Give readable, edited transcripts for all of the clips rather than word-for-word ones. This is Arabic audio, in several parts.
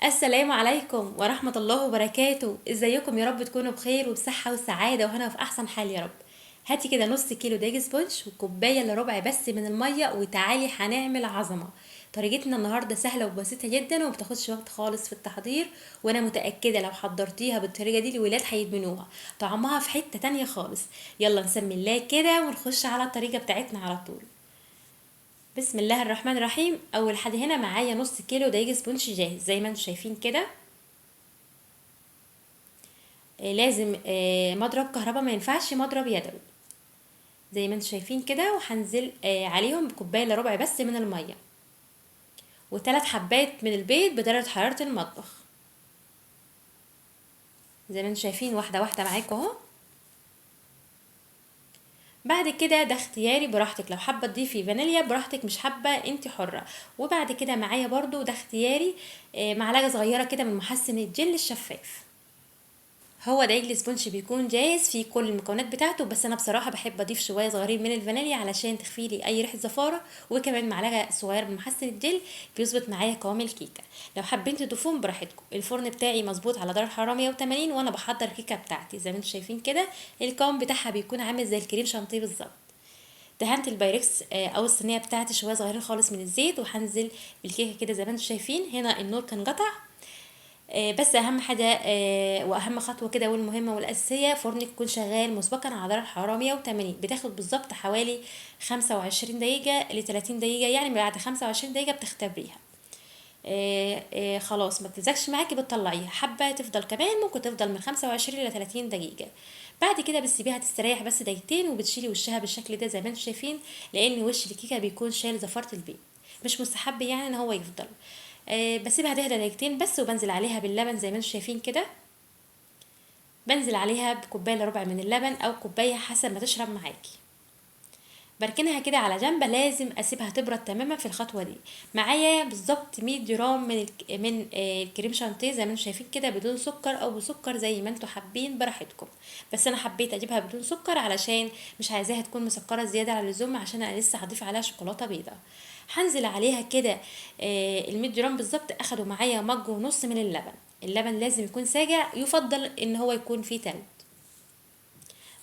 السلام عليكم ورحمة الله وبركاته. ازيكم؟ يا رب تكونوا بخير وبصحة وسعادة وهنا في احسن حال يا رب. هاتي كده نص كيلو داجن سبونج وكوباية الا ربع بس من المية وتعالي هنعمل عظمة. طريقتنا النهاردة سهلة وبسيطة جدا ومبتاخدش وقت خالص في التحضير، وانا متأكدة لو حضرتيها بالطريقة دي الولاد هيدمنوها، طعمها في حتة تانية خالص. يلا نسمي الله كده ونخش على الطريقة بتاعتنا على طول. بسم الله الرحمن الرحيم. اول حاجه هنا معايا نص كيلو دقيق سبونج جاهز زي ما انتم شايفين كده. لازم مضرب كهرباء، ما ينفعش مضرب يدوي زي ما انتم شايفين كده. وهنزل عليهم بكوبايه الا ربع بس من الميه، وثلاث حبات من البيض بدرجه حراره المطبخ زي ما انتم شايفين، واحده واحده معاكم اهو. بعد كده ده اختياري براحتك، لو حابه تضيفي فانيليا براحتك، مش حابه انت حره. وبعد كده معايا برضو ده اختياري معلقه صغيره كده من محسن الجل الشفاف. هو دقيق الاسبونج بيكون جاهز فيه كل المكونات بتاعته، بس انا بصراحه بحب اضيف شويه صغيرين من الفانيليا علشان تخفي لي اي ريحه زفاره، وكمان معلقه صغيره من محسن الجل بيظبط معايا قوام الكيكه. لو حابين تضيفوهم براحتكم. الفرن بتاعي مظبوط على درجه حراره 180 وانا بحضر الكيكه بتاعتي زي ما انتم شايفين كده. القوام بتاعها بيكون عامل زي الكريم شانتيه بالظبط. دهنت البايركس او الصينيه بتاعتي شويه صغيرين خالص من الزيت، وهنزل بالكيكه كده زي ما انتم شايفين. هنا النور كان قطع، بس اهم حاجه واهم خطوه كده والمهمه والاساسيه، فرنك يكون شغال مسبقا على درجه حراره 180. بتاخد بالظبط حوالي 25 دقيقه ل 30 دقيقه، يعني بعد 25 دقيقه بتختبريها. خلاص ما بتلزقش معاكي بتطلعيها، حابه تفضل كمان ممكن تفضل من 25 ل 30 دقيقه. بعد كده بتسيبيها تستريح بس دقيقتين، وبتشيلي وشها بالشكل ده زي ما انتم شايفين، لان وش الكيكه بيكون شايل زفاره البيض، مش مستحب يعني ان هو يفضل. بسيبها تهدى دقيقتين بس، وبنزل عليها باللبن زي ما انتم شايفين كده. بنزل عليها بكوبايه الا ربع من اللبن او كوبايه حسب ما تشرب معاكي. بركنها كده على جنب، لازم اسيبها تبرد تماما في الخطوه دي. معايا بالظبط 100 جرام من الكريم شانتيه زي ما انتم شايفين كده، بدون سكر او بسكر زي ما انتم حابين براحتكم. بس انا حبيت اجيبها بدون سكر علشان مش عايزاها تكون مسكره زياده عن اللزوم، عشان انا لسه هضيف عليها شوكولاته بيضاء. هنزل عليها كده ال 100 جرام بالظبط اخدوا معايا مج ونص من اللبن. اللبن لازم يكون ساقع، يفضل ان هو يكون فيه تلج.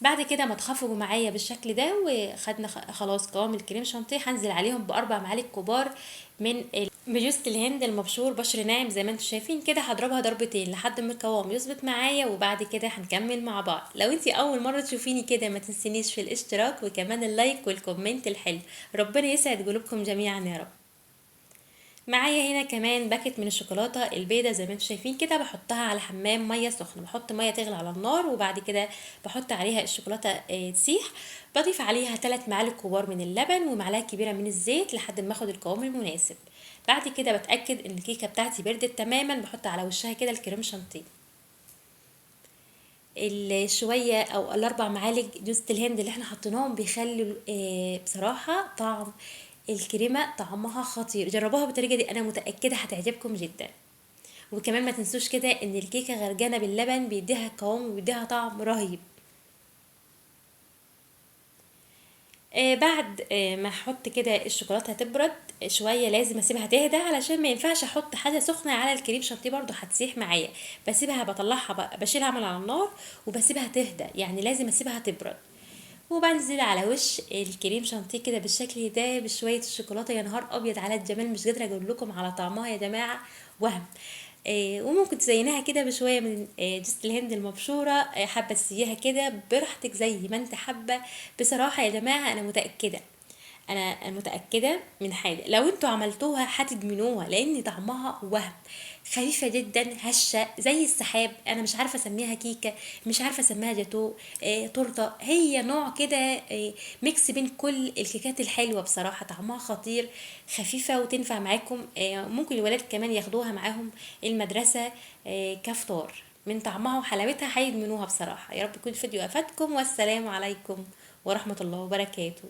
بعد كده ما تخفقوا معايا بالشكل ده وخدنا خلاص قوام الكريم شانتيه، هنزل عليهم باربع معالق كبار من بجوز الهند المبشور بشر ناعم زي ما انتم شايفين كده. هضربها ضربتين لحد ما القوام يظبط معايا، وبعد كده هنكمل مع بعض. لو انتي اول مره تشوفيني كده ما تنسينيش في الاشتراك وكمان اللايك والكومنت الحلو. ربنا يسعد قلوبكم جميعا يا رب. معايا هنا كمان باكت من الشوكولاته البيضه زي ما انتم شايفين كده، بحطها على حمام ميه سخنه. بحط ميه تغلي على النار، وبعد كده بحط عليها الشوكولاته تسيح. بضيف عليها 3 معالق كبار من اللبن ومعلقه كبيره من الزيت لحد ما اخد القوام المناسب. بعد كده بتاكد ان الكيكه بتاعتي بردت تماما، بحط على وشها كده الكريم شانتيه. الشويه او الاربع معالق جوز الهند اللي احنا حطيناهم بيخلوا بصراحه طعم الكريمه طعمها خطير. جربوها بالطريقه دي، انا متاكده هتعجبكم جدا. وكمان ما تنسوش كده ان الكيكه غرقانه باللبن بيديها قوام وبيديها طعم رهيب. بعد ما احط كده الشوكولاته هتبرد شويه، لازم اسيبها تهدى علشان ما ينفعش احط حاجه سخنه على الكريم شانتيه برضو هتسيح معايا. بسيبها بطلعها بشيلها من على النار وبسيبها تهدى، يعني لازم اسيبها تبرد. وبنزل على وش الكريم شانتيه كده بالشكل ده بشويه الشوكولاته. يا نهار ابيض على الجمال، مش قادره اقول لكم على طعمها يا جماعه. وهم وممكن تزينها كده بشويه من جوز الهند المبشوره. حابه تسيها كده براحتك زي ما انت حابه. بصراحه يا جماعه انا متاكده من حاجه، لو انتوا عملتوها هتدمنوها لان طعمها وهم. خفيفه جدا هشه زي السحاب. انا مش عارفه اسميها كيكه، مش عارفه اسميها جاتو، تورته، هي نوع كده ميكس بين كل الكيكات الحلوه. بصراحه طعمها خطير، خفيفه وتنفع معاكم. ممكن الولاد كمان ياخدوها معاهم المدرسه كفطار. من طعمها وحلاوتها هيدمنوها بصراحه. يا رب يكون الفيديو افادكم، والسلام عليكم ورحمه الله وبركاته.